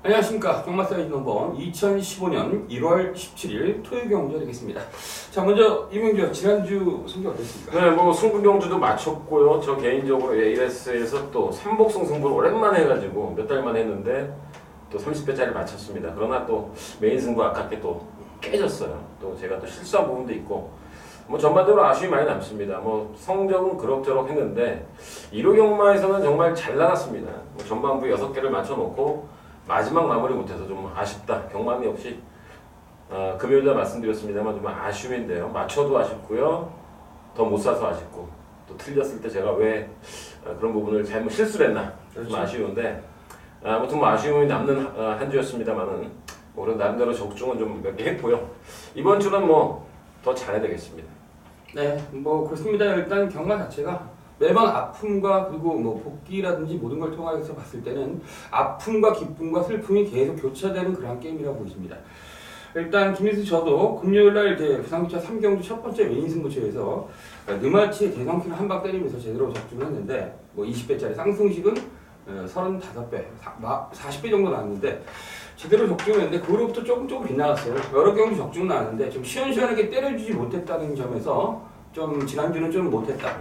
안녕하십니까. 경마사이즈 넘버 2015년 1월 17일 토요일 경주 되겠습니다. 자, 먼저 이명주 지난주 성적 어땠습니까? 네, 뭐 승부 경주도 마쳤고요. 저 개인적으로 ALS에서 또 삼복승 승부를 오랜만에 해가지고 몇 달 만에 했는데 또 30배짜리 마쳤습니다. 그러나 또 메인 승부 아깝게 또 깨졌어요. 또 제가 또 실수한 부분도 있고 뭐 전반적으로 아쉬움이 많이 남습니다. 뭐 성적은 그럭저럭 했는데 1호 경마에서는 정말 잘 나갔습니다. 뭐 전반부 6개를 맞춰놓고 마지막 마무리 못해서 좀 아쉽다. 경마는 역시 금요일날 말씀드렸습니다만 좀 아쉬움인데요. 맞춰도 아쉽고요. 더 못 사서 아쉽고 또 틀렸을 때 제가 왜 그런 부분을 잘못 실수를 했나 그렇죠. 좀 아쉬운데 아무튼 뭐 아쉬움이 남는 한 주였습니다만은 뭐 그런 나름대로 적중은 좀 몇 개 했고요. 이번 주는 뭐 더 잘해야 되겠습니다. 네, 뭐 그렇습니다. 일단 경마 자체가 매번 아픔과 그리고 뭐 복귀라든지 모든 걸 통해서 봤을 때는 아픔과 기쁨과 슬픔이 계속 교차되는 그런 게임이라고 보입니다. 일단 김일수 저도 금요일날 이제 부산기차 3경주 첫 번째 메인 승부처에서 느마치의 대성키를 한 방 때리면서 제대로 적중을 했는데 뭐 20배짜리 쌍승식은 35배, 40배 정도 나왔는데 제대로 적중했는데 그로부터 조금 빗나갔어요. 여러 경주 적중 나왔는데 좀 시원시원하게 때려주지 못했다는 점에서 좀 지난주는 좀 못했다.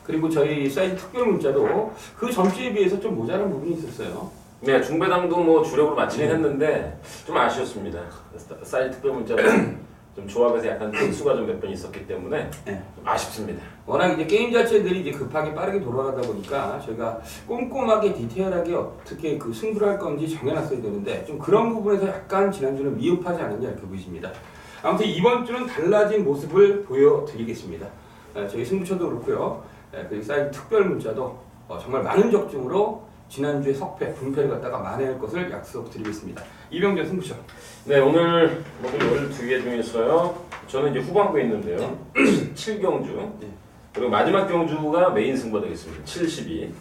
그리고 저희 사이즈 특별 문자도 그 점수에 비해서 좀 모자란 부분이 있었어요. 네, 중배당도 뭐 주력으로 맞히긴 했는데 좀 아쉬웠습니다. 사이즈 특별 문자도 좀 조합에서 약간 변수가 좀 몇 번 있었기 때문에 네. 좀 아쉽습니다. 워낙 이제 게임 자체들이 이제 급하게 빠르게 돌아가다 보니까 저희가 꼼꼼하게 디테일하게 어떻게 그 승부를 할 건지 정해놨어야 되는데 좀 그런 부분에서 약간 지난주는 미흡하지 않았냐 이렇게 보입니다. 아무튼 이번 주는 달라진 모습을 보여드리겠습니다. 저희 승부처도 그렇고요. 그리고 사이즈 특별 문자도 정말 많은 적중으로 지난주에 석패, 분패를 갖다가 만회할 것을 약속드리겠습니다. 이병전 승부처. 네, 오늘 모두 12개 중에서요. 저는 이제 후반부에 있는데요. 7경주. 네. 그리고 마지막 경주가 메인 승부가 되겠습니다. 72.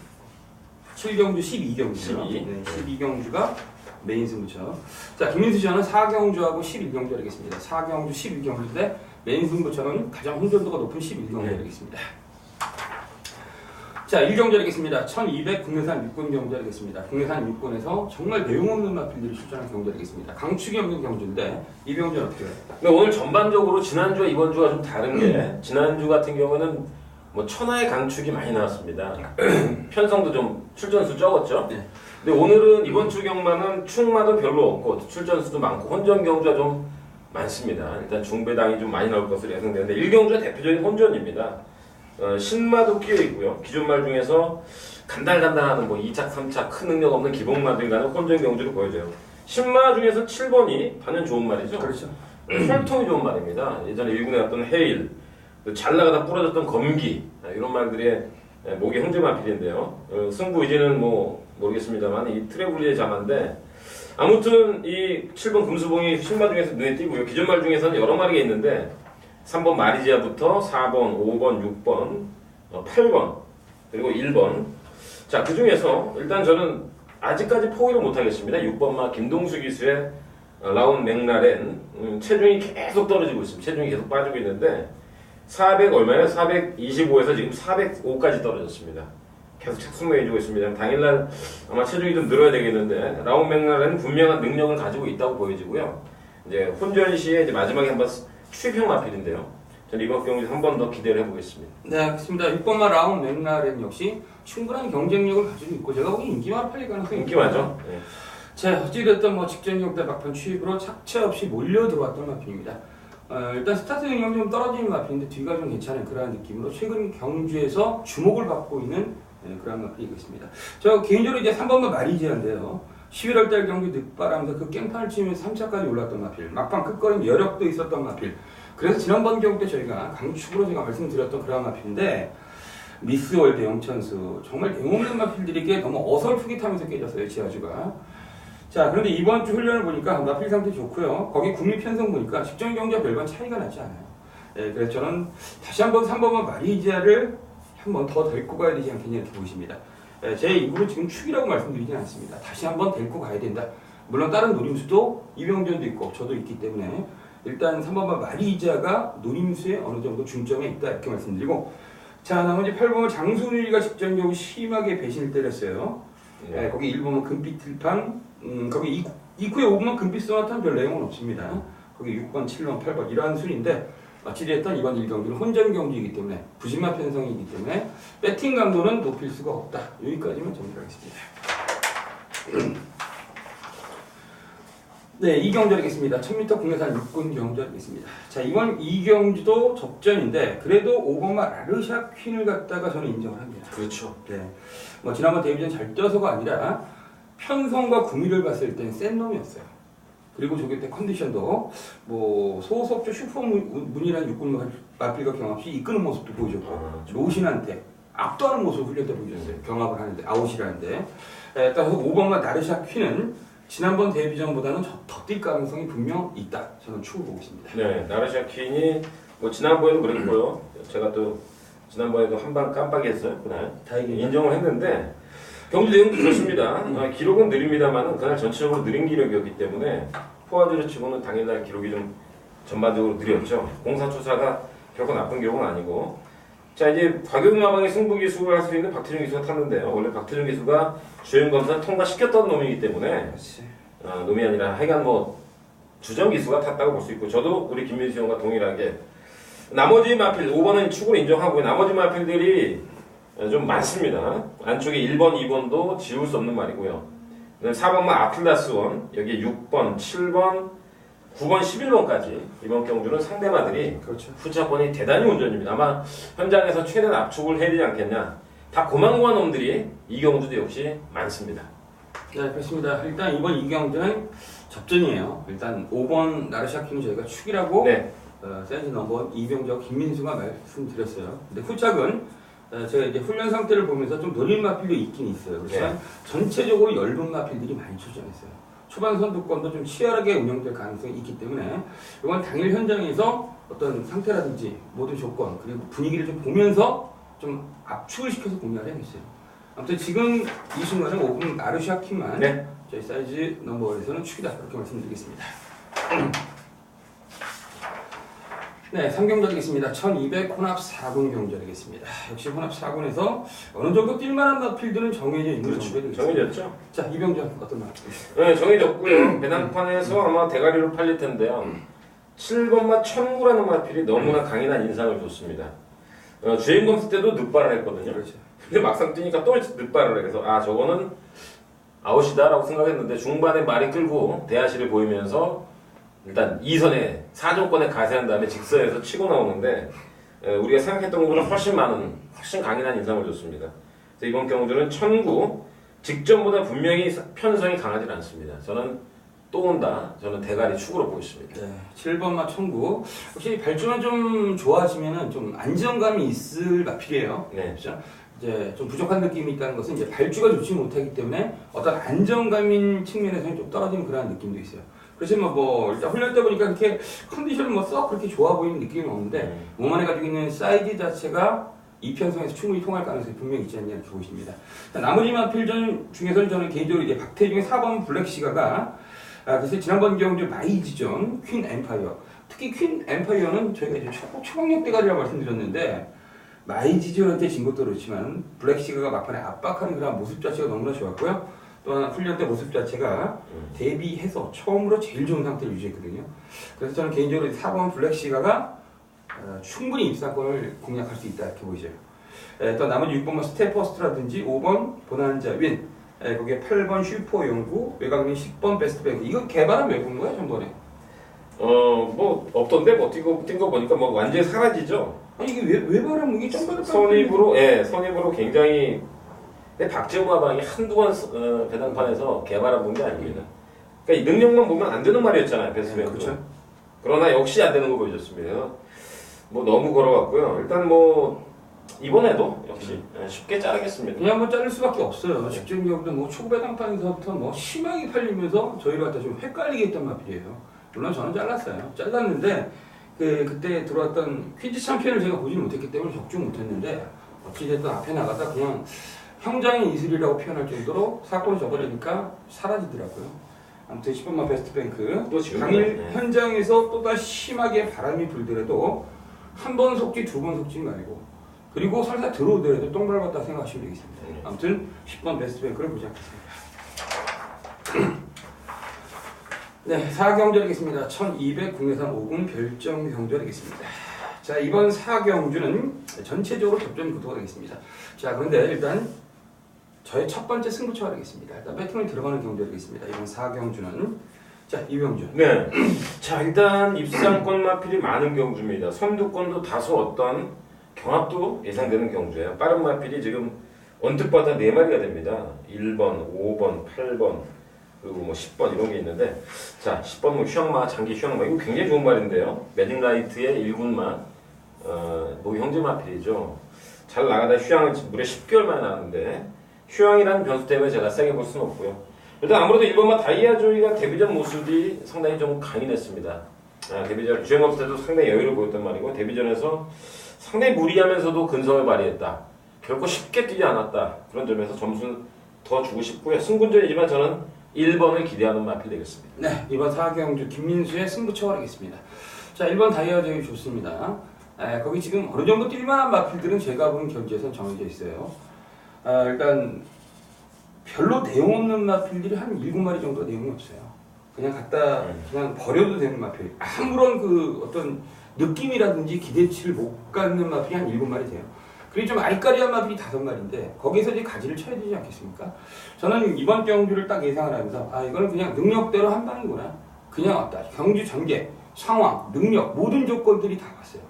7경주 12경주죠. 12. 네, 12경주가 메인 승부처. 자, 김민수 저는 4경주하고 11경주 하겠습니다. 4경주 11경주인데 메인 승부처는 가장 혼돈도가 높은 11경주 하겠습니다. 자, 1경주 하겠습니다. 1200 국내산 육군 경주 하겠습니다. 국내산 육군에서 정말 내용 없는 마필들이 출전한 경주 하겠습니다. 강축이 없는 경주인데 이 경주는 어떻게 해요? 근데 오늘 전반적으로 지난주와 이번 주가 좀 다른 게 지난주 같은 경우는 뭐 천하의 강축이 많이 나왔습니다. 편성도 좀 출전수 적었죠. 네. 근데 오늘은 이번 주 경마는 충마도 별로 없고 출전수도 많고 혼전 경주가 좀 많습니다. 일단 중배당이 좀 많이 나올 것으로 예상되는데 1경주가 대표적인 혼전입니다. 신마도 끼어 있고요. 기존말 중에서 간달간달하는 뭐 2착, 3착 큰 능력 없는 기본마들이 가는 혼전 경주를 보여줘요. 신마 중에서 7번이 반연 좋은 말이죠. 그렇죠. 혈통이 좋은 말입니다. 예전에 일군에 갔던 해일, 잘 나가다 부러졌던 검기 이런 말들의 목의 형제 마필인데요. 승부 의지는 뭐 모르겠습니다만 이 트래블리의 자마인데 아무튼 이 7번 금수봉이 신마 중에서 눈에 띄고요. 기존말 중에서는 여러 마리가 있는데 3번 마리지아부터 4번, 5번, 6번, 8번, 그리고 1번. 자, 그 중에서 일단 저는 아직까지 포기를 못하겠습니다. 6번마 김동수 기수의 라운 맥라렌. 체중이 계속 떨어지고 있습니다. 체중이 계속 빠지고 있는데 400 얼마예요? 425에서 지금 405까지 떨어졌습니다. 계속 착순매해주고 있습니다. 당일날 아마 체중이 좀 늘어야 되겠는데 라운 맥라렌은 분명한 능력을 가지고 있다고 보여지고요. 이제 혼전 시에 이제 마지막에 한번 추입형 마필인데요. 저는 이번 경기에서 한 번 더 기대를 해보겠습니다. 네, 알겠습니다. 6번마 라운 맥라렌 역시 충분한 경쟁력을 가지고 있고 제가 보기 인기마로 팔릴 가능성이 인기마죠. 네. 자, 어찌됐든 뭐 직전 경대 막판 취입으로 착체 없이 몰려 들어왔던 마필입니다. 일단 스타트 능력이 좀 떨어지는 마필인데 뒤가 좀 괜찮은 그런 느낌으로 최근 경주에서 주목을 받고 있는 그런 마필이겠습니다. 저 개인적으로 이제 3번마 마리지아인데요. 11월달 경기 늑바람에서 그 깽판을 치면서 3차까지 올랐던 마필, 막판 끝걸음 여력도 있었던 마필. 그래서 지난번 경기 때 저희가 강축으로 제가 말씀드렸던 그런 마필인데 미스월드 영천수 정말 내용 없는 마필들에게 너무 어설프게 타면서 깨졌어요 지하주가. 자, 그런데 이번 주 훈련을 보니까 마필 상태 좋고요. 거기 국립 편성 보니까 직전 경기와 별반 차이가 나지 않아요. 네, 그래서 저는 다시 한번 3번만 마리지아를 한 번 더 데리고 가야 되지 않겠냐 이렇게 보이십니다. 제 입으로 지금 축이라고 말씀드리진 않습니다. 다시 한번 데리고 가야 된다. 물론 다른 노림수도 이병전도 있고 저도 있기 때문에 일단 3번만 마리지아가 노림수에 어느 정도 중점에 있다 이렇게 말씀드리고, 자, 나머지 8번은 장순일이가 직전 경기 심하게 배신을 때렸어요. 거기 1번은 금빛 들판, 거기 이후에 5번만 금빛성한테는 별 내용은 없습니다. 거기 6번, 7번, 8번 이러한 순인데 어찌됐든 이번 1경기는 혼전 경기이기 때문에 부진마 편성이기 때문에 배팅 강도는 높일 수가 없다. 여기까지만 정리하겠습니다. 네, 2경주하겠습니다. 1000m 국내산 육군 경주하겠습니다. 자, 이번 2경주도 접전인데 그래도 5번마 라르샤 퀸을 갖다가 저는 인정을 합니다. 그렇죠. 네, 뭐 지난번 데뷔전 잘 뛰어서가 아니라 편성과 구미를 봤을 땐 센 놈이었어요. 그리고 저기 때 컨디션도 뭐 소속조 슈퍼문이라는 육군 마필과 경합시 이끄는 모습도 보여줬고 노신한테 압도하는 모습을 훈련 때 보여줬어요. 경합을 하는데 아웃이라는데 따라서 5번마 나르샤 퀸은 지난번 데뷔전보다는 더 뛸 가능성이 분명 있다. 저는 축을 보고 있습니다. 네, 나르샤 퀸이 뭐 지난번에도 그랬고요. 제가 또 지난번에도 한 방 깜빡했어요. 그날 다행히 인정을 했는데 경주 내용도 좋습니다. 기록은 느립니다만은 그날 전체적으로 느린 기록이었기 때문에 포화주를 치고는 당일날 기록이 좀 전반적으로 느렸죠. 공사투사가 결코 나쁜 기록은 아니고. 자, 이제 박용마방의 승부 기수를 할 수 있는 박태준 기수가 탔는데요. 원래 박태준 기수가 주행 검사 통과시켰던 놈이기 때문에 그렇지. 놈이 아니라 하여간 뭐 주전 기수가 탔다고 볼 수 있고, 저도 우리 김민수 형과 동일하게 나머지 마필 5번은 축으로 인정하고 나머지 마필들이 좀 많습니다. 안쪽에 1번, 2번도 지울 수 없는 말이고요. 4번만 아틀라스 원, 여기에 6번, 7번, 9번, 11번까지 이번 경주는 상대마들이 그렇죠. 후차권이 대단히 운전입니다. 아마 현장에서 최대한 압축을 해야 되지 않겠냐. 다 고만고만 놈들이 이 경주도 역시 많습니다. 네, 그렇습니다. 일단 이번 2경주는 접전이에요. 일단 5번 나르샤키는 저희가 축이라고 네. 세지 넘버 이병적 김민수가 말씀드렸어요. 근데 후착은 제가 이제 훈련 상태를 보면서 좀 느린 마필도 있긴 있어요. 그렇지만 네. 전체적으로 얇은 마필들이 많이 출전했어요. 초반 선두권도 좀 치열하게 운영될 가능성이 있기 때문에 이건 당일 현장에서 어떤 상태라든지 모든 조건 그리고 분위기를 좀 보면서 좀 압축을 시켜서 공략을 해야겠어요. 아무튼 지금 이 순간은 5분 나르샤 킹만 네. 저희 사이즈 넘버에서는 축이다 이렇게 말씀드리겠습니다. 네, 3경주하겠습니다. 1200 혼합 4군 경주하겠습니다. 역시 혼합 4군에서 어느 정도 뛸만한 마필들은 정해져 있는 그렇죠. 정도가 되겠습니다. 정해졌죠? 자, 이병전 어떤 말? 네, 정해졌고요. 배낭판에서 아마 대가리로 팔릴 텐데요. 7번마 천구라는 마필이 너무나 강인한 인상을 줬습니다. 주행 검수 때도 늑발을 했거든요. 그렇죠. 근데 막상 뛰니까 또 늑발을 해. 그래서 저거는 아웃이다라고 생각했는데 중반에 말이 끌고 대하시를 보이면서 일단 2선에 4조권에 가세한 다음에 직선에서 치고 나오는데 우리가 생각했던 것보다 훨씬 많은, 훨씬 강인한 인상을 줬습니다. 그래서 이번 경주는 천구 직전보다 분명히 편성이 강하지 않습니다. 저는 또 온다. 저는 대가리 축으로 보고 있습니다. 네, 7번마 청구. 혹시 발주만 좀 좋아지면은 좀 안정감이 있을 마필이에요. 네. 그렇죠? 이제 좀 부족한 느낌이 있다는 것은 이제 발주가 좋지 못하기 때문에 어떤 안정감인 측면에서는 좀 떨어지는 그런 느낌도 있어요. 그렇지만 뭐 일단 훈련 때 보니까 그렇게 컨디션은 뭐 썩 그렇게 좋아 보이는 느낌은 없는데 몸 안에 가지고 있는 사이즈 자체가 이 편성에서 충분히 통할 가능성이 분명히 있지 않냐 이렇게 보십니다. 나머지 마필전 중에서는 저는 개인적으로 이제 박태중의 4번 블랙시가가 그래서 지난번 경주 마이지전 퀸 엠파이어 특히 퀸 엠파이어는 저희가 이제 초강력 대가리라고 말씀드렸는데 마이지전한테 진 것도 그렇지만 블랙시가가 막판에 압박하는 그런 모습 자체가 너무나 좋았고요. 또한 훈련 때 모습 자체가 데뷔해서 처음으로 제일 좋은 상태를 유지했거든요. 그래서 저는 개인적으로 4번 블랙시가가 충분히 입상권을 공략할 수 있다 이렇게 보이죠. 또 나머지 6번만 스테퍼스트라든지 5번 보난자 윈 거기에 8번 슈퍼 연구 외곽민 10번 베스트뱅크 이거 개발은 왜 본 거야 전번에? 뭐 없던데 뭐 뛴 거 보니까 뭐 완전히 사라지죠. 아니 이게 왜 발한 이게 좀 선입으로 선입으로 굉장히 근데 박재호 마방이 한두 번 배당판에서 개발한 본 게 아닙니다. 그러니까 이 능력만 보면 안 되는 말이었잖아요, 베스트뱅크. 그렇죠. 그러나 역시 안 되는 거 보여줬습니다. 뭐 너무 걸어갔고요. 일단 뭐 이번에도 역시 쉽게 자르겠습니다. 그냥 뭐 자를 수밖에 없어요. 직전기업도 뭐 초보 배당판에서부터 뭐 심하게 팔리면서 저희를 갖다 좀 헷갈리게 했던 마필이에요. 물론 저는 잘랐어요. 잘랐는데 그때 들어왔던 퀴즈 챔피언을 제가 보지 못했기 때문에 적중 못했는데 어찌됐든 앞에 나가다 그냥 형장의 이슬이라고 표현할 정도로 사건이 접어지니까 사라지더라고요. 아무튼 10번만 베스트뱅크 또 지금 당일 현장에서 또다시 심하게 바람이 불더라도 한 번 속지 두 번 속지 말고 그리고 살살 들어오더라도 똥 밟았다 생각하시면 되겠습니다. 아무튼 10번 베스트뱅크를 보지 않겠습니다. 네, 4경주하겠습니다. 1200 국내산 5군 별점 경주하겠습니다. 자, 이번 4경주는 전체적으로 접전 구도가 되겠습니다. 자, 그런데 일단 저의 첫 번째 승부처가 되겠습니다. 일단 배팅을 들어가는 경주하겠습니다. 이번 4경주는 자, 이병주. 네. 자, 일단 입상권 마필이 많은 경주입니다. 선두권도 다소 어떤 경합도 예상되는 경주예요. 빠른 마필이 지금 언뜻보다 4마리가 됩니다. 1번, 5번, 8번, 그리고 뭐 10번 이런 게 있는데, 자, 10번 뭐 휴양마, 장기 휴양마, 이거 굉장히 좋은 말인데요. 매직라이트의 1군만, 뭐 형제 마필이죠. 잘 나가다 휴양을 무려 10개월 만에 나왔는데, 휴양이라는 변수 때문에 제가 세게 볼 수는 없고요. 일단 아무래도 1번마 다이아조이가 데뷔전 모습이 상당히 좀 강인했습니다. 데뷔전 주행업 때도 상당히 여유를 보였단 말이고, 데뷔전에서 상당히 무리하면서도 근성을 발휘했다. 결코 쉽게 뛰지 않았다. 그런 점에서 점수는 더 주고 싶고요. 승군전이지만 저는 1번을 기대하는 마필 되겠습니다. 네, 이번 4경주 김민수의 승부처가 되겠습니다. 자, 1번 다이아조이 좋습니다. 거기 지금 어느 정도 뛸만한 마필들은 제가 본 경주에선 정해져 있어요. 일단 별로 내용 없는 마필들이 한 7마리 정도 내용이 없어요. 그냥 갖다 그냥 버려도 되는 마필. 아무런 그 어떤 느낌이라든지 기대치를 못 갖는 마필이 한 7마리 돼요. 그리고 좀 아이까리한 마필이 5마리인데 거기서 이제 가지를 쳐야 되지 않겠습니까? 저는 이번 경주를 딱 예상을 하면서 이거는 그냥 능력대로 한 방이구나. 그냥 왔다. 경주 전개, 상황, 능력 모든 조건들이 다 왔어요.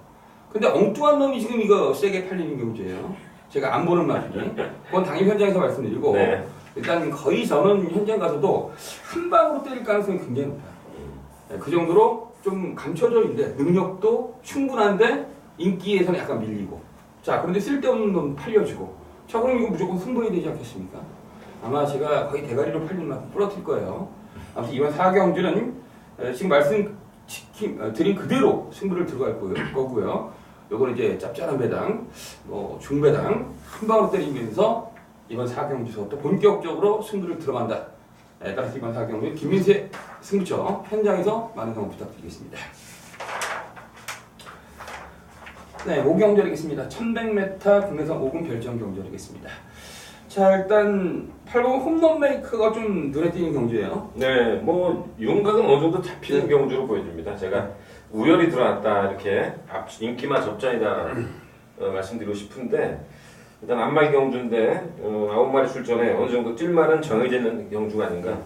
근데 엉뚱한 놈이 지금 이거 세게 팔리는 경주예요. 제가 안 보는 마필이. 그건 당연히 현장에서 말씀드리고 네. 일단 거의 저는 현장 가서도 한 방으로 때릴 가능성이 굉장히 높아요. 그 정도로 좀 감춰져 있는데 능력도 충분한데 인기에서는 약간 밀리고. 자, 그런데 쓸데없는 놈 팔려주고. 자, 그럼 이거 무조건 승부해야 되지 않겠습니까? 아마 제가 거의 대가리로 팔린 만큼 부러뜨릴 거예요. 아무튼 이번 4경주는 지금 드린 그대로 승부를 들어갈 거고요. 요거는 이제 짭짤한 배당, 뭐 중배당 한 방으로 때리면서 이번 4경주에서 본격적으로 승부를 들어간다. 따라서 이번 4경주 김민수의 승부처 현장에서 많은 응원 부탁드리겠습니다. 네, 5경주 하겠습니다. 1100m 국내선 5군 별점 경주 하겠습니다. 자, 일단 8번 홈런 메이커가 좀 눈에 띄는 경주예요. 네, 뭐 윤곽은 어느 정도 잡히는 경주로 보여집니다. 제가 우열이 들어왔다 이렇게 인기만 접전이다 말씀드리고 싶은데, 일단 안마기 경주인데 9마리 출전에 어느 정도 뛸만은 정해져 있는 경주가 아닌가.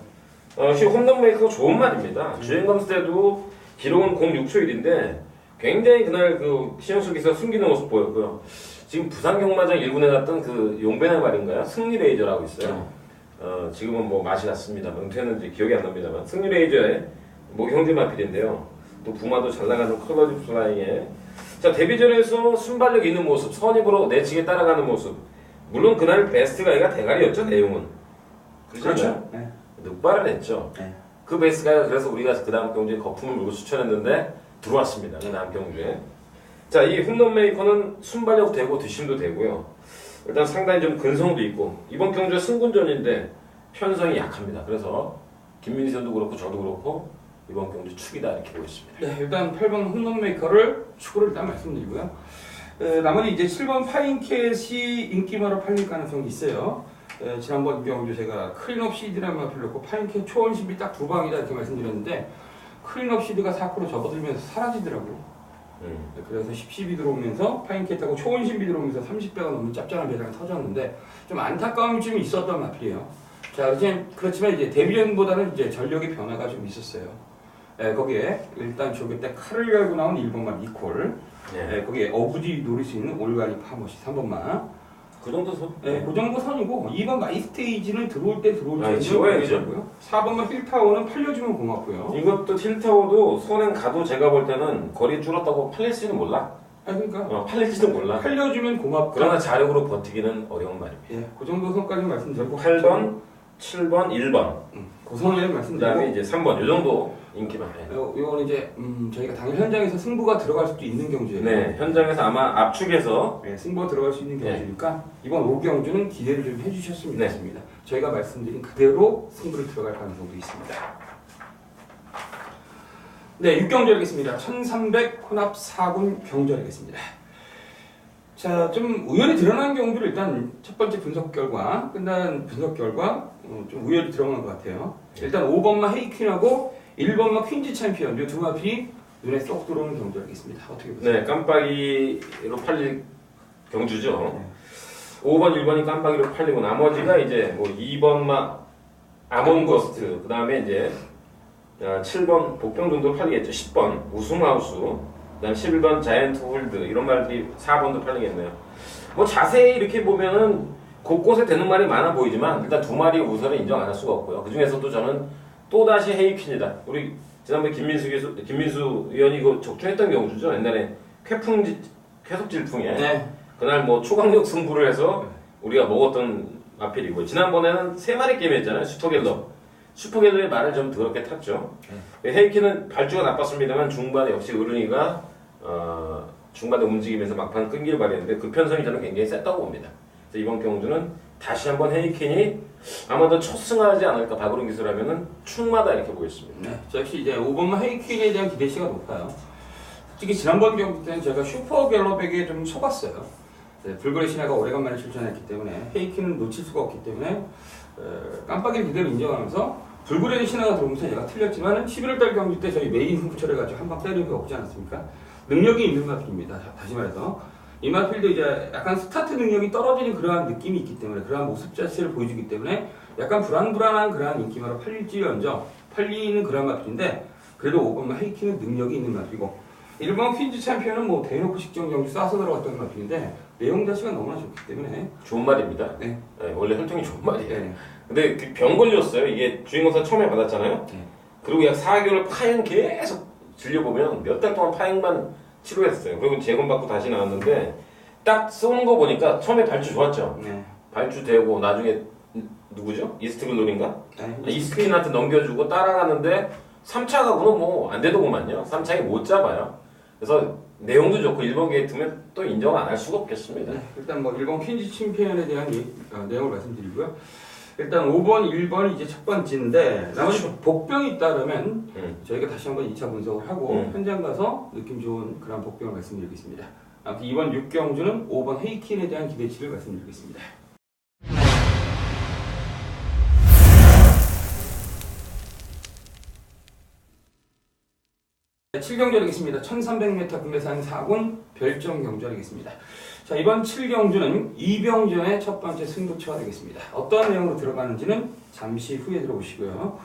사실 홈런 메이커가 좋은 말입니다. 주행검수 때도 기록은 06초 1인데 굉장히 그날 그 신영수 기사 숨기는 모습 보였고요. 지금 부산 경마장 1군에 갔던 그 용배나 말인가요? 승리레이저라고 있어요. 지금은 뭐 맛이 났습니다. 은퇴했는지 기억이 안 납니다만 승리레이저의 뭐 형제 마필인데요. 또 부마도 잘 나가는 컬러집 플라잉에, 자, 데뷔전에서 순발력 있는 모습, 선입으로 내치게 따라가는 모습. 물론 그날 베스트가 얘가 대가리였죠, 내용은. 그렇죠. 네. 늑발을 했죠. 네. 그 베스트가 그래서 우리가 그 다음 경주에 거품을 물고 추천했는데 들어왔습니다. 그 다음 경주에. 자, 이 홈런 메이커는 순발력 되고 뒷심도 되고요. 일단 상당히 좀 근성도 있고, 이번 경주가 승군전인데 편성이 약합니다. 그래서 김민수 선도 그렇고 저도 그렇고 이번 경주 축이다 이렇게 보였습니다. 네, 일단 8번 홈런 메이커를 축구를 일단 말씀드리고요. 나머지 이제 7번 파인캣이 인기마로 팔릴 가능성이 있어요. 지난번 경주 제가 클린업 시드라는 마필 넣고 파인캣 초원 신비 딱 2방이다 이렇게 말씀드렸는데 클린업 시드가 4% 접어들면서 사라지더라고요. 그래서 10이 들어오면서 파인캣하고 초원 신비 들어오면서 30배가 넘는 짭짤한 배당이 터졌는데 좀 안타까움이 좀 있었던 마필이에요. 자, 그렇지만 이제 데뷔전보다는 이제 전력의 변화가 좀 있었어요. 거기에 일단 저기 때 칼을 열고 나온 1번만 니콜, 거기에 어부지 노릴 수 있는 올가리 파머시 3번만. 그 정도 선? 네, 그 정도 선이고 2번 마이스테이지는 들어올 때 들어올지 지워야죠. 4번만 힐타워는 팔려주면 고맙고요. 이것도 틸타워도 손엔 가도 제가 볼 때는 거리 줄었다고 팔릴지는 몰라. 그러니까 팔릴지도 몰라. 팔려주면 고맙고. 그러나 자력으로 버티기는 어려운 말입니다. 그 정도 선까지 말씀드리고 8번, 7번, 1번. 그 선을 그 말씀드리고. 다음에 이제 3번. 이 정도 인기만 해. 이거는 이제 저희가 당일 현장에서 승부가 들어갈 수도 있는 경주예요. 네, 현장에서 아마 압축해서 승부가 들어갈 수 있는 경주니까 이번 5경주는 기대를 좀 해주셨으면 네. 좋겠습니다. 저희가 말씀드린 그대로 승부를 들어갈 가능성도 있습니다. 네, 6경주 하겠습니다. 1300 혼합 4군 경주 하겠습니다. 자, 좀 우열이 드러난 경주를 일단 첫 번째 끝난 분석 결과 좀 우열이 드러난 것 같아요. 일단 5번마 헤이퀸하고 1번과 퀸즈 챔피언 이 두 마필이 눈에 쏙 들어오는 경주라겠습니다. 어떻게 보세요? 네, 깜빡이로 팔릴 경주죠. 5번, 1번이 깜빡이로 팔리고 나머지가 이제 뭐 2번만 아몬거스트, 그 다음에 이제 7번 복병 정도 팔리겠죠. 10번 우승하우스, 그 다음 11번 자이언트 홀드 이런 말들이 4번도 팔리겠네요. 뭐 자세히 이렇게 보면은 곳곳에 되는 말이 많아 보이지만 일단 두 마리 우선을 인정 안 할 수가 없고요. 그 중에서도 저는 또다시 헤이퀸이다. 우리 지난번에 김민수 의원이 이거 적중했던 경주죠. 옛날에 쾌속질풍에 네. 그날 뭐 초강력 승부를 해서 우리가 먹었던 마필이고 지난번에는 세 마리 게임 했잖아요. 슈퍼갤러의 말을 좀 더럽게 탔죠. 헤이키는 발주가 나빴습니다만 중반에 역시 어른이가 중반에 움직이면서 막판 끈기를 발휘했는데 그 편성이 저는 굉장히 셌다고 봅니다. 그래서 이번 경주는 다시 한번 헤이킨이 아마도 첫 승하지 않을까. 박으론 기술하면은 충마다 이렇게 보였습니다. 네, 저 역시 이제 5번만 헤이퀸에 대한 기대치가 높아요. 솔직히 지난번 경기 때는 제가 슈퍼 갤럽에게 좀 속았어요. 네, 불굴의 신화가 오래간만에 출전했기 때문에 헤이퀸은 놓칠 수가 없기 때문에 깜빡이를 그대로 인정하면서 불굴의 신화가 들어오면서 얘가 틀렸지만 11월달 경기 때 저희 메인 후처를 가지고 한 방 때리는 게 없지 않았습니까? 능력이 있는 마필입니다. 다시 말해서 이 마필도 이제 약간 스타트 능력이 떨어지는 그러한 느낌이 있기 때문에 그러한 모습 자체를 보여주기 때문에 약간 불안불안한 그러한 인기마로 팔릴지언정 팔리는 그러한 마필인데 그래도 5번만 헤이킹은 능력이 있는 마필이고 1번 퀸즈 챔피언은 뭐 대놓고 식정 경기 쏴서 들어갔던 마필인데 내용 자체가 너무나 좋기 때문에 좋은 말입니다. 네. 네, 원래 혈통이 좋은 말이에요. 네. 근데 그 병 걸렸어요. 이게 주인공사 처음에 받았잖아요. 네. 그리고 약 4개월 파행 계속 질려보면 몇 달 동안 파행만 치료했어요. 그리고 재검받고 다시 나왔는데 딱 쏘는 거 보니까 처음에 발주 좋았죠. 네. 발주 되고 나중에 누구죠? 이스트글론인가? 네. 이스트킨한테 넘겨주고 따라가는데 3차 가고는 뭐 안 되더구만요. 3차에 못 잡아요. 그래서 내용도 좋고 1번 게이트면 또 인정 안 할 수가 없겠습니다. 네, 일단 뭐 1번 퀸즈 챔피언에 대한 내용을 말씀드리고요. 일단 5번, 1번이 이제 첫 번째인데 나머지 복병이 따르면 저희가 다시 한번 2차 분석을 하고 현장 가서 느낌 좋은 그런 복병을 말씀드리겠습니다. 아무튼 이번 6경주는 5번 헤이킨에 대한 기대치를 말씀드리겠습니다. 7경주 하겠습니다. 1300m 국내산 4군 별정 경주 하겠습니다. 자, 이번 7경주는 이병전의 첫 번째 승부처가 되겠습니다. 어떠한 내용으로 들어가는지는 잠시 후에 들어보시고요.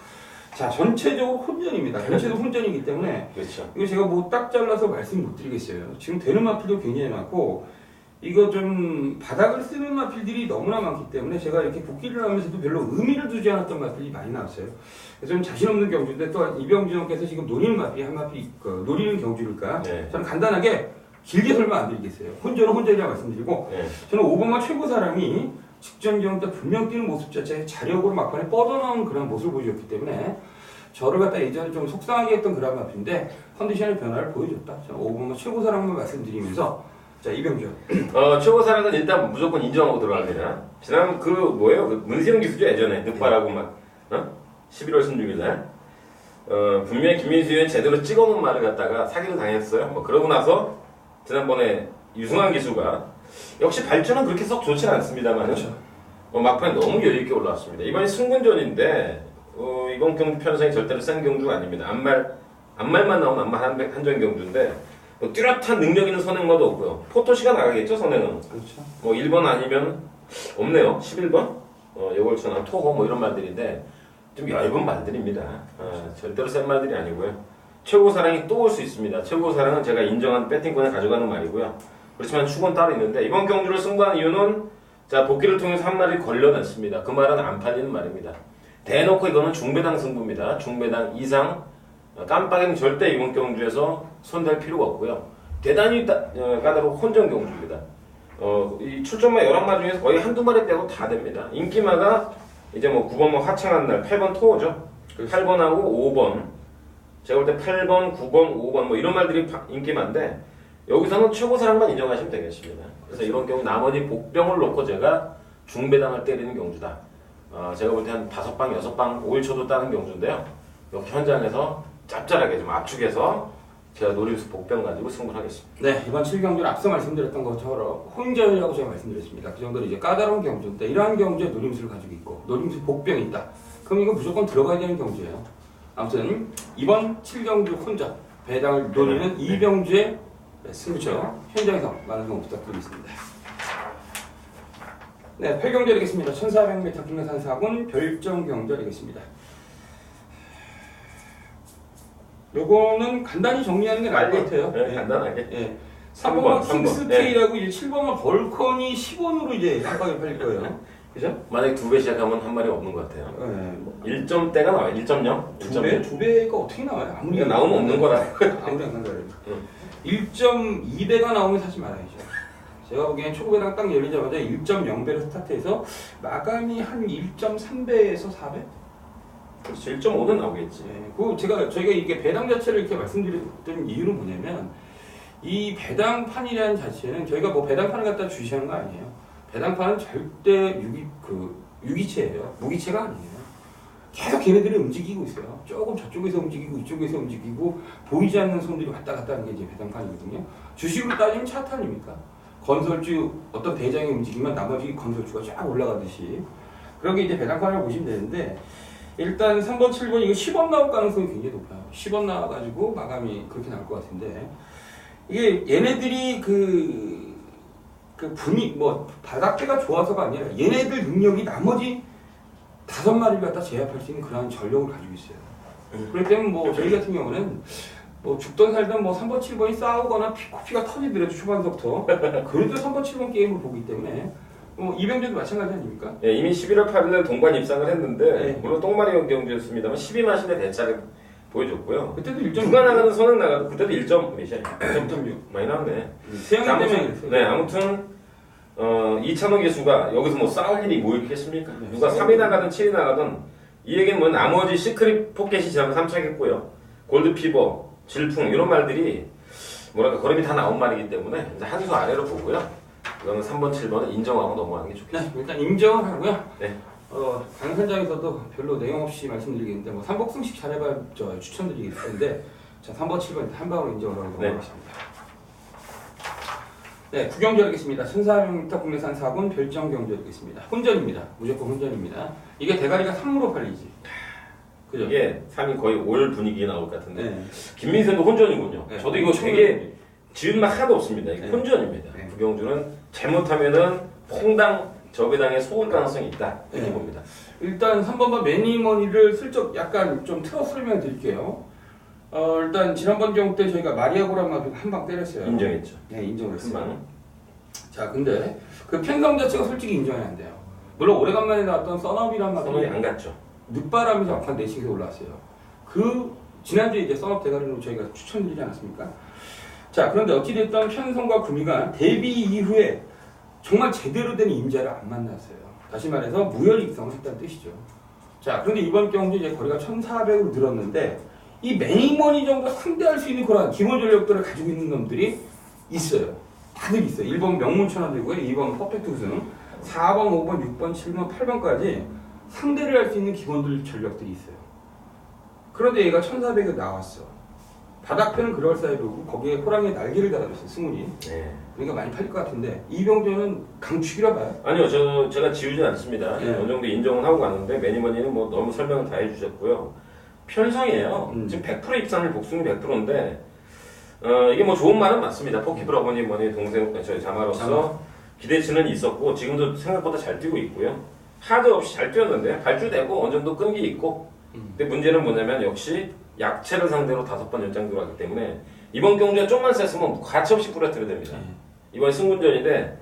자, 전체적으로 혼전입니다. 전체도 혼전이기 때문에 그렇죠. 이거 제가 뭐 딱 잘라서 말씀 못 드리겠어요. 지금 되는 마필도 굉장히 많고 이거 좀 바닥을 쓰는 마필들이 너무나 많기 때문에 제가 이렇게 복귀를 하면서도 별로 의미를 두지 않았던 마필이 많이 나왔어요. 그래서 좀 자신 없는 경주인데 또 이병준께서 지금 노리는 마필이 한 마필 노리는 경주일까? 네. 저는 간단하게 길게 설명 안 드리겠어요. 혼전은 혼전이라고 말씀드리고 네. 저는 5번마 최고 사람이 직전 경기 때 분명 뛰는 모습 자체에 자력으로 막판에 뻗어나온 그런 모습을 보여줬기 때문에 저를 갖다 예전에 좀 속상하게 했던 그런 마필인데 컨디션의 변화를 보여줬다. 저는 5번마 최고 사람만 말씀드리면서 자, 이병준. 최고 사랑은 일단 무조건 인정하고 들어갑니다. 지난 그 뭐예요? 그 문세영 기수죠 예전에 늑발하고 막 11월 16일날 분명히 김민수 의원 제대로 찍어놓은 말을 갖다가 사기를 당했어요. 뭐 그러고 나서 지난번에 유승환 기수가 역시 발전은 그렇게 썩 좋지는 않습니다만 그렇죠. 막판에 너무 여유 있게 올라왔습니다. 이번이 승군전인데 이번 경주 편성이 절대로 센 경주가 아닙니다. 앞말만 나온 앞말 한정 경주인데. 뭐 뚜렷한 능력 있는 선행마도 없고요. 포토시가 나가겠죠, 선행은. 그렇죠. 뭐 1번 아니면 없네요. 11번? 여골천왕, 토호 뭐 이런 말들인데 좀 얇은 말들입니다. 절대로 센 말들이 아니고요. 최고 사랑이 또 올 수 있습니다. 최고 사랑은 제가 인정한 배팅권을 가져가는 말이고요. 그렇지만 축은 따로 있는데 이번 경주를 승부한 이유는 자 복귀를 통해서 한 마리 걸려냈습니다. 그 말은 안 팔리는 말입니다. 대놓고 이거는 중배당 승부입니다. 중배당 이상 깜빡이는 절대 이번 경주에서 손댈 필요가 없고요. 대단히 까다로운 혼전 경주입니다. 이 출전마 11마 중에서 거의 한두 마리 빼고 다 됩니다. 인기마가 이제 뭐 9번 화창한 날 8번 토호죠. 8번하고 5번. 제가 볼 때 8번, 9번, 5번 뭐 이런 말들이 인기마인데 여기서는 최고 사랑만 인정하시면 되겠습니다. 그래서 이번 경우 나머지 복병을 놓고 제가 중배당을 때리는 경주다. 제가 볼 때 한 5방, 6방, 5일초도 따는 경주인데요. 여기 현장에서 짭짤하게 좀 압축해서 제가 노림수 복병 가지고 승부를 하겠습니다. 네, 이번 7경주는 앞서 말씀드렸던 것처럼 혼전이라고 제가 말씀드렸습니다. 그 정도로 이제 까다로운 경주인데 이러한 경주에 노림수를 가지고 있고 노림수 복병이 있다. 그럼 이거 무조건 들어가야 되는 경주예요. 아무튼 이번 7경주 혼전 배당을 노리는 이병주의 승부처 현장에서 많은 응원 부탁드리겠습니다. 네, 8경주이겠습니다. 1400m 국내산 4군 별정경주이겠습니다. 요거는 간단히 정리하는 게 나을 것 같아요. 네, 간단하게. 예. 3번, 4번은 킹스테이라고 이제 7번은 벌컨이 10원으로 이제 깜빡이 팔릴 거예요. 그죠? 만약에 2배 시작하면 한 마리 없는 것 같아요. 네. 1점대가 나와요. 1.0? 2배? 2배가 어떻게 나와요? 아무리 나오면 없는 거라. 아무리 안 간다 그래도. 1.2배가 나오면 사지 말아야죠. 제가 보기엔 초보배당 딱 열리자마자 1.0배로 스타트해서 마감이 한 1.3배에서 4배? 그렇죠. 1.5는 나오겠지. 네. 저희가 이게 배당 자체를 이렇게 말씀드렸던 이유는 뭐냐면 이 배당판이라는 자체는 저희가 뭐 배당판을 갖다 주시하는 거 아니에요. 배당판은 절대 유기체예요. 무기체가 아니에요. 계속 걔네들이 움직이고 있어요. 조금 저쪽에서 움직이고 이쪽에서 움직이고 보이지 않는 손들이 왔다 갔다 하는 게 이제 배당판이거든요. 주식으로 따지면 차트 아닙니까? 건설주 어떤 대장이 움직이면 나머지 건설주가 쫙 올라가듯이 그런 게 이제 배당판을 보시면 되는데 일단 3번, 7번 이거 10원 나올 가능성이 굉장히 높아요. 10원 나와가지고 마감이 그렇게 나올 것 같은데 이게 얘네들이 바닥대가 좋아서가 아니라 얘네들 능력이 나머지 5마리를 갖다 제압할 수 있는 그런 전력을 가지고 있어요. 그렇기 때문에 뭐 저희 같은 경우는 뭐 죽던 살던 뭐 3번, 7번이 싸우거나 코피가 터지더라도 초반부터 그래도 3번, 7번 게임을 보기 때문에 이병재도 마찬가지 아닙니까? 예, 이미 11월 8일에 동반 입상을 했는데 네. 물론 똥마리 경주였습니다만 12마신의 대차를 보여줬고요. 그때도 1.6. 누가 나가는 선은 나가도 그때도 1.6. 1.6. 많이 나왔네. 태양이 때문에 아무튼, 그랬어요. 네, 아무튼 이찬호 기수가 여기서 뭐 싸울 일이 뭐 있겠습니까? 네, 누가 3위 나가든 7위 나가든 이 얘기는 뭐 나머지 시크릿 포켓이 지나면 3차겠고요. 골드피버, 질풍 이런 말들이 뭐랄까 걸음이 다 나온 말이기 때문에 이제 한 수 아래로 보고요. 이거는 3번, 7번은 인정하고 넘어가는 게 좋겠습니다. 네, 일단 인정을 하고요. 네. 강선장에서도 별로 내용 없이 말씀드리겠는데 뭐 3복승식 잘해봐 추천드리겠는데 자 3번, 7번 한 방으로 인정을 하고 네. 넘어가겠습니다. 네, 구경주 하겠습니다. 1400m 국내산 4군 별정경주 하겠습니다. 혼전입니다. 무조건 혼전입니다. 이게 대가리가 3으로 팔리지. 그죠? 이게 3이 거의 올 분위기 나올 것 같은데 네. 김민선도 혼전이군요. 네. 저도 이거 되게 지은 말 하나도 없습니다. 이게 네. 혼전입니다. 네. 구경주는 잘못하면은 퐁당 저배당에 속을 가능성이 있다 이렇게 네. 봅니다. 일단 3번만 매니머니를 슬쩍 약간 좀 틀어 설명해 드릴게요. 일단 지난번 경우 때 저희가 마리아고란 마비가 한 방 때렸어요. 인정했죠. 네, 인정을 했어요. 한 방. 자, 근데 그 편성 자체가 솔직히 인정이 안 돼요. 물론 오래간만에 나왔던 써너비란 선언이 마비 안 갔죠. 늦바람이 약간 내식에서 올라왔어요. 지난주에 이제 써너 대가리로 저희가 추천드리지 않았습니까? 자, 그런데 어찌됐든 편성과 구미가 데뷔 이후에 정말 제대로 된 임자를 안 만났어요. 다시 말해서 무혈 입성을 했다는 뜻이죠. 자, 그런데 이번 경주 이제 거리가 1,400으로 늘었는데 이 매니머니 정도 상대할 수 있는 그런 기본 전력들을 가지고 있는 놈들이 있어요. 다들 있어요. 1번 명문천하 들고요. 2번 퍼펙트 우승, 4번, 5번, 6번, 7번, 8번까지 상대를 할 수 있는 기본들 전력들이 있어요. 그런데 얘가 1,400에 나왔어. 바닥편은 그럴싸해 보이고 거기에 호랑이의 날개를 달아줬어요. 승훈이. 네. 그러니까 많이 팔릴 것 같은데 이병재는 강축이라 봐요. 아니요, 제가 지우진 않습니다. 네. 어느 정도 인정은 하고 가는데 매니머니는 뭐 너무 설명을 다 해주셨고요. 편성이에요. 지금 100% 입상률 복숭이 100%인데 이게 뭐 좋은 말은 맞습니다. 포키브라 보니 뭐니 동생 저희 자마로서 기대치는 있었고 지금도 생각보다 잘 뛰고 있고요. 하드 없이 잘 뛰었는데 발주되고 어느 정도 끈기 있고. 근데 문제는 뭐냐면 역시 약체를 상대로 5번 연장 들어가기 때문에 이번 경주에 좀만 셌으면 가차없이 부러뜨려야 됩니다. 이번 승군전인데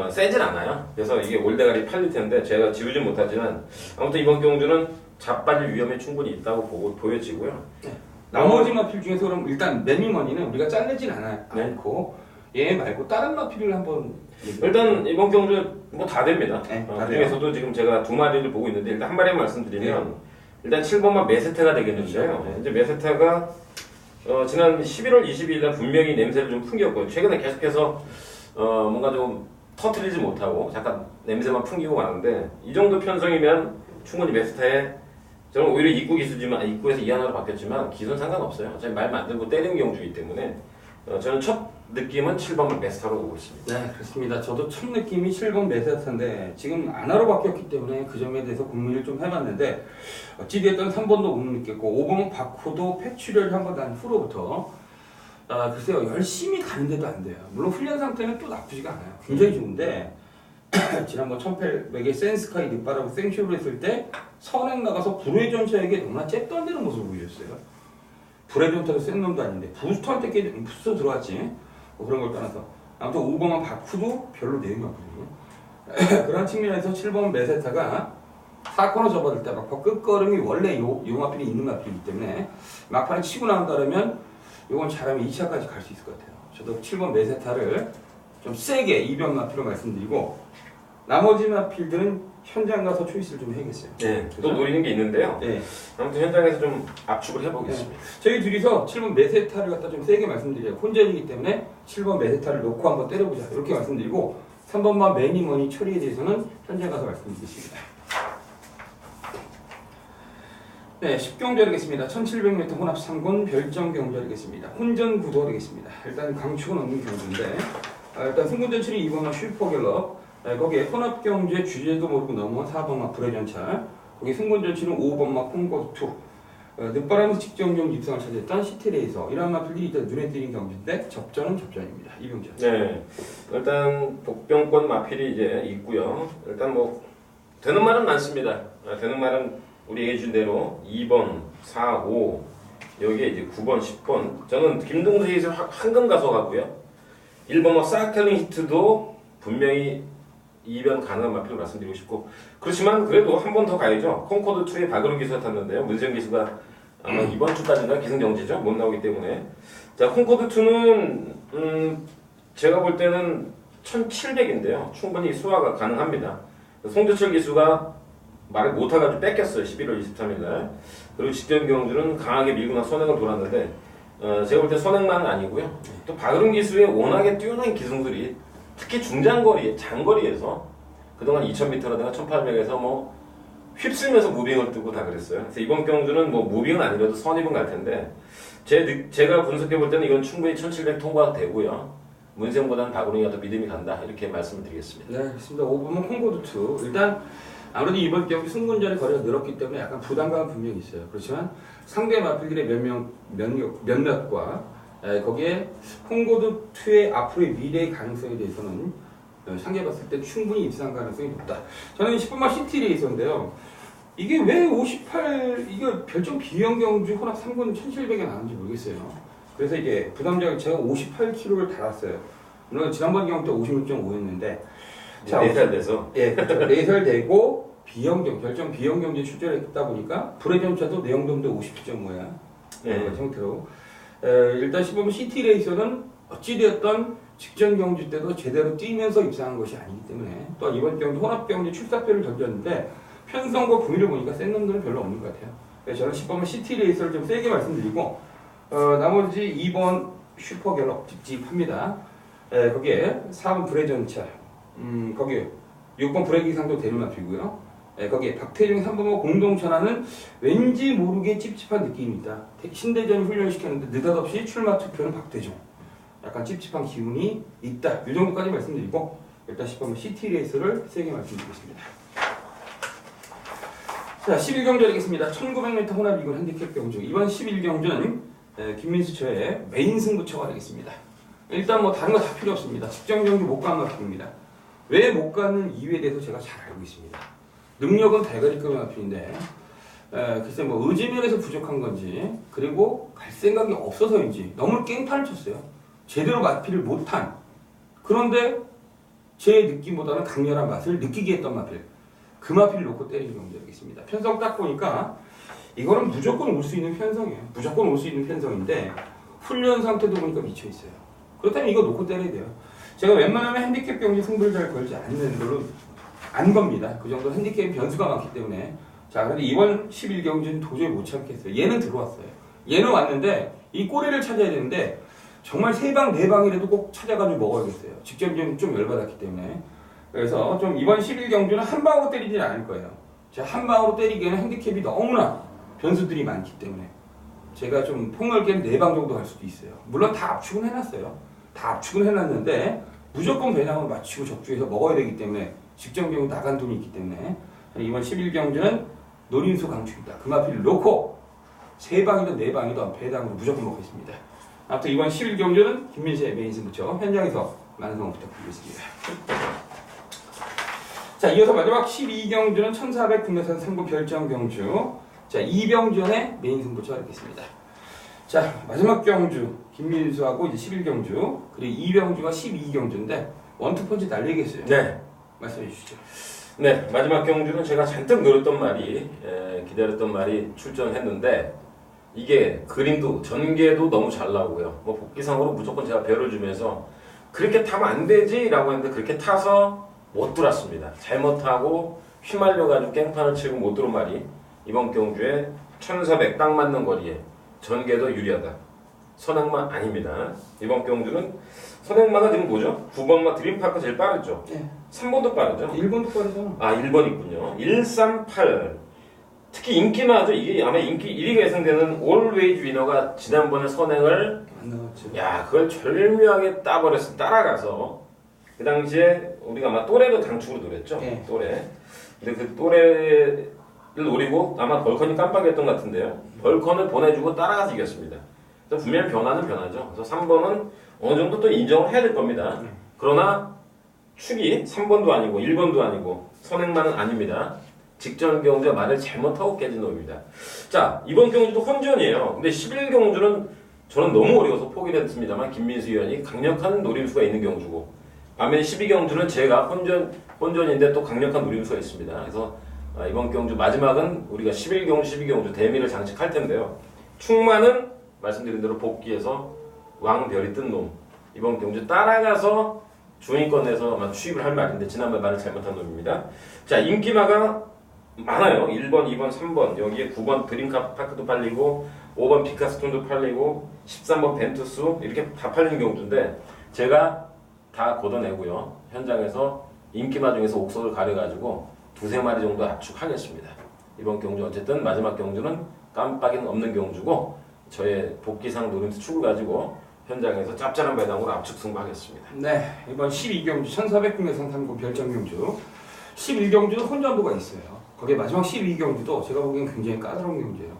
세진 않아요. 그래서 이게 올대가리 팔릴 텐데 제가 지우진 못하지만 아무튼 이번 경주는 자빠질 위험이 충분히 있다고 보여지고요. 네. 나머지 마필 중에서 그럼 일단 매니머니는 우리가 잘리진 네. 않고 얘 말고 다른 마필을 한번 일단 이번 경주 뭐 다 됩니다. 네, 다 그 중에서도 지금 제가 2마리를 보고 있는데 일단 한 마리만 말씀드리면 일단 7번만 메세테가 되겠는데요. 네. 이제 메세테가 지난 11월 22일 날 분명히 냄새를 좀 풍겼고요. 최근에 계속해서 뭔가 좀 터트리지 못하고 잠깐 냄새만 풍기고 가는데 이 정도 편성이면 충분히 메세테에 저는 오히려 입구 기수지만 입구에서 이하나로 바뀌었지만 기수는 상관없어요. 어차피 말 만들고 때리는 경주이기 때문에 저는 첫 느낌은 7번 메스타로 오고 있습니다. 네, 그렇습니다. 저도 첫 느낌이 7번 메세타인데 지금 안하로 바뀌었기 때문에 그 점에 대해서 고민을 좀 해봤는데 어찌됐든 3번도 못 느꼈고 5번 바코도 폐출혈 한번 난 후로부터 글쎄요 열심히 가는데도 안 돼요. 물론 훈련 상태는 또 나쁘지가 않아요. 굉장히 좋은데 지난번 1800에 센스카이 늑바라고 생쇼를 했을 때 선행 나가서 불의 전차에게 너무나 잽 던지는 모습을 보여줬어요. 불의 전차도 센 놈도 아닌데 부스터한테 부스터 들어왔지. 그런 걸 떠나서 아무튼 5번만 바쿠도 별로 내용이 없거든요. 그런 측면에서 7번 메세타가 4코너 접어들 때 막판 끝걸음이 원래 요 마필이 있는 마필이기 때문에 막판에 치고 나온다면 요건 잘하면 2차까지 갈 수 있을 것 같아요. 저도 7번 메세타를 좀 세게 이변 마필로 말씀드리고 나머지 마필들은 현장 가서 초이스를 좀 해야겠어요. 네, 또 노리는 게 있는데요. 네. 아무튼 현장에서 좀 압축을 해보겠습니다. 저희 둘이서 7번 메세타를 갖다 좀 세게 말씀드려요. 혼전이기 때문에 7번 메세타를 놓고 한번 때려보자 이렇게 말씀드리고 3번만 매니머니 처리에 대해서는 현장 가서 말씀드리겠습니다. 네, 10경주 하겠습니다. 1700m 혼합 3군 별정 경주 하겠습니다. 혼전 구도 하겠습니다. 일단 강축은 없는 경주인데 일단 승군전출이 2번만 슈퍼갤럽 거기에 혼합 경주의 주제도 모르고 넘어온 4번만 불의전찰 거기 승군전출은 5번만 콩고투 늦바람에서 직전 경주 입상을 차지했던 시티레이서 이런 마필들이 일단 눈에 띄는 경주인데 접전은 접전입니다. 이병재. 네, 일단 복병권 마필이 이제 있고요. 일단 뭐 되는 말은 많습니다. 되는 말은 우리 얘기해 준 대로 2번, 4, 5 여기에 이제 9번, 10번 저는 김동수에서 황금 가서 가고요. 1번 뭐 사이클링 히트도 분명히 2변 가능한 마필로 말씀드리고 싶고 그렇지만 그래도 한 번 더 가야죠. 콩코드 2에 박은우 기수가 탔는데요. 문세영 기수가 아마 이번 주까지인가 기승정지죠. 못 나오기 때문에 자 콩코드 2는 제가 볼 때는 1700인데요. 충분히 수화가 가능합니다. 송재철 기수가 말을 못해가지고 뺏겼어요. 11월 23일날. 그리고 직전 경주는 강하게 밀고 나서 선행을 돌았는데 제가 볼 때 선행만은 아니고요. 또 박은웅 기수의 워낙에 뛰어난 기승들이 특히 중장거리, 장거리에서 그동안 2000m라든가 1800에서 뭐 휩쓸면서 무빙을 뜨고 다 그랬어요. 그래서 이번 경주는 뭐 무빙은 아니라도 선입은 갈 텐데 제가 분석해 볼 때는 이건 충분히 1700 통과가 되고요. 문세영보다는 박은웅이 더 믿음이 간다 이렇게 말씀을 드리겠습니다. 네, 알겠습니다. 5번은 콩고드 2 일단 아무래도 이번 경기 승군전의 거리가 늘었기 때문에 약간 부담감은 분명히 있어요. 그렇지만 상대 마필들의 몇몇과 거기에 콩고드 2의 앞으로의 미래의 가능성에 대해서는 상계봤을 때 충분히 입상 가능성이 높다. 저는 10번만 시티레이서인데요. 이게 왜 58, 이거 별점 비형 경주 혼합 3군 1700에 나왔는지 모르겠어요. 그래서 이게 부담적 제가 58kg를 달았어요. 물론 지난번 경주 때 56.5였는데 자, 4살 돼서 예, 그렇죠. 4살 되고 비형경, 결정 비형경제 출전했다 보니까 불의 전차도 내용dom도 59.5야. 네. 형태로. 일단 15번 시티레이서는 어찌되었던 직전 경주 때도 제대로 뛰면서 입상한 것이 아니기 때문에 또 이번 경주 혼합 경주 출사표를 던졌는데 편성과 구위를 보니까 센 놈들은 별로 없는 것 같아요. 그래서 저는 10번은 시티레이서를 좀 세게 말씀드리고 나머지 2번 슈퍼갤럽 찝찝합니다. 거기에 4번 불의 전차 거기에 6번 불의 기상도 되는 마필이고요. 거기에 박태중 3번과 공동천하는 왠지 모르게 찝찝한 느낌입니다. 신대전이 훈련시켰는데 느닷없이 출마 투표는 박태중. 약간 찝찝한 기운이 있다. 이 정도까지 말씀드리고 일단 10번 시티레이스를 세게 말씀드리겠습니다. 자, 11경주 하겠습니다. 1900m 혼합 2군 핸디캡 경주. 이번 11경주는 김민수 처의 메인 승부처가 되겠습니다. 일단 뭐 다른 거 다 필요 없습니다. 직전 경주 못 가는 마필입니다. 왜 못 가는 이유에 대해서 제가 잘 알고 있습니다. 능력은 대가리급의 마필인데 글쎄 뭐 의지면에서 부족한 건지 그리고 갈 생각이 없어서인지 너무 깽판을 쳤어요. 제대로 마필을 못한 그런데 제 느낌보다는 강렬한 맛을 느끼게 했던 마필 그 마필을 놓고 때리는 경우가 되겠습니다. 편성 딱 보니까 이거는 무조건 올 수 있는 편성이에요. 무조건 올 수 있는 편성인데 훈련 상태도 보니까 미쳐있어요. 그렇다면 이거 놓고 때려야 돼요. 제가 웬만하면 핸디캡 경기 승부를 잘 걸지 않는 걸로 안 겁니다. 그 정도 핸디캡 변수가 많기 때문에. 자, 그런데 이번 11경주는 도저히 못 참겠어요. 얘는 들어왔어요. 얘는 왔는데 이 꼬리를 찾아야 되는데 정말 3방, 4방이라도 꼭 찾아가지고 먹어야겠어요. 직전 좀 열받았기 때문에. 그래서 좀 이번 11경주는 한 방으로 때리지는 않을 거예요. 제가 한 방으로 때리기에는 핸디캡이 너무나 변수들이 많기 때문에 제가 좀 폭넓게는 4방 정도 할 수도 있어요. 물론 다 압축은 해놨어요. 다 압축을 해놨는데 무조건 배당을 맞추고 적중해서 먹어야 되기 때문에 직전 경우 나간 돈이 있기 때문에 이번 11경주는 노림수 강축이다. 금화필을 놓고 3방이든 4방이든 배당으로 무조건 먹겠습니다. 아무튼 이번 11경주는 김민수의 메인 승부처 현장에서 많은 응원 부탁드리겠습니다. 자, 이어서 마지막 12경주는 1400 국내산 3구 별정 경주. 자, 2병전의 메인 승부처 하겠습니다. 자, 마지막 경주 김민수하고 이제 11경주 그리고 2병주가 12경주인데 원투펀치 날리겠어요. 네. 말씀해 주시죠. 네, 마지막 경주는 제가 잔뜩 노렸던 말이 기다렸던 말이 출전했는데 이게 그림도 전개도 너무 잘 나오고요. 뭐 복귀상으로 무조건 제가 별을 주면서 그렇게 타면 안 되지라고 했는데 그렇게 타서 못 들었습니다. 잘못하고 휘말려가지고 깽판을 치고 못 들은 말이 이번 경주에 1400 딱 맞는 거리에 전개도 유리하다. 선행마 아닙니다. 이번 경주는 선행마가 지금 뭐죠? 9번마 드림파크 제일 빠르죠? 네. 3번도 빠르죠? 1번도 빠르잖아. 아, 1번 있군요. 138. 특히 인기마죠. 이게 아마 인기 1위가 예상되는 올웨이즈 위너가 지난번에 선행을 안 나왔죠. 야, 그걸 절묘하게 따버렸어. 따라가서 그 당시에 우리가 아마 또래도 당축으로 노렸죠. 네. 또래. 근데 그 또래를 노리고 아마 벌컨이 깜빡이었던 것 같은데요. 벌컨을 보내주고 따라가서 이겼습니다. 그래서 분명히 변화는 변하죠. 그래서 3번은 어느 정도 또 인정을 해야 될 겁니다. 그러나 축이 3번도 아니고 1번도 아니고 선행만은 아닙니다. 직전 경주에 말을 잘못하고 깨진 놈입니다. 자, 이번 경주도 혼전이에요. 근데 11경주는 저는 너무 어려워서 포기를 했습니다만 김민수 위원이 강력한 노림수가 있는 경주고 반면에 12경주는 제가 혼전인데 또 강력한 노림수가 있습니다. 그래서 이번 경주 마지막은 우리가 11경주, 12경주 대미를 장식할 텐데요. 충만은 말씀드린 대로 복귀해서 왕별이 뜬 놈. 이번 경주 따라가서 중위권에서 아마 취입을 할 말인데 지난번 말을 잘못한 놈입니다. 자, 인기마가 많아요. 1번, 2번, 3번. 여기에 9번 드림파크도 팔리고 5번 피카스톤도 팔리고 13번 벤투스 이렇게 다 팔리는 경주인데 제가 다 걷어내고요. 현장에서 인기마 중에서 옥석을 가려가지고 2-3마리 정도 압축하겠습니다. 이번 경주 어쨌든 마지막 경주는 깜빡이는 없는 경주고 저의 복귀상 노림수 축을 가지고 현장에서 짭짤한 배당으로 압축 승부하겠습니다. 네, 이번 12경주 1400 국내산 3구 별정 경주 11경주도 혼전도가 있어요. 거기에 마지막 12경주도 제가 보기엔 굉장히 까다로운 경주예요.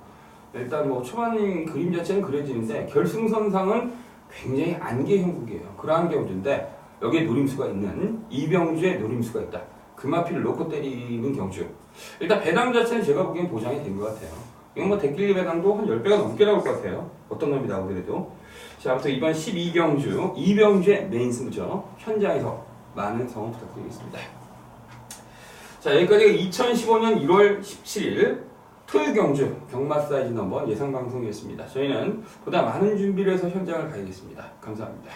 일단 뭐 초반 그림 자체는 그려지는데 결승선상은 굉장히 안개 형국이에요. 그러한 경주인데 여기에 노림수가 있는 이병주에 노림수가 있다. 금화필을 놓고 때리는 경주. 일단 배당 자체는 제가 보기엔 보장이 된 것 같아요. 이건 뭐 대길리 배당도 한 10배가 넘게 나올 것 같아요. 어떤 놈이 나오더라도. 자, 아무튼 이번 12경주 이병주의 메인 승부죠. 현장에서 많은 성원 부탁드리겠습니다. 자, 여기까지가 2015년 1월 17일 토요일 경주 경마 사이즈 넘버 예상 방송이었습니다. 저희는 보다 많은 준비를 해서 현장을 가야겠습니다. 감사합니다.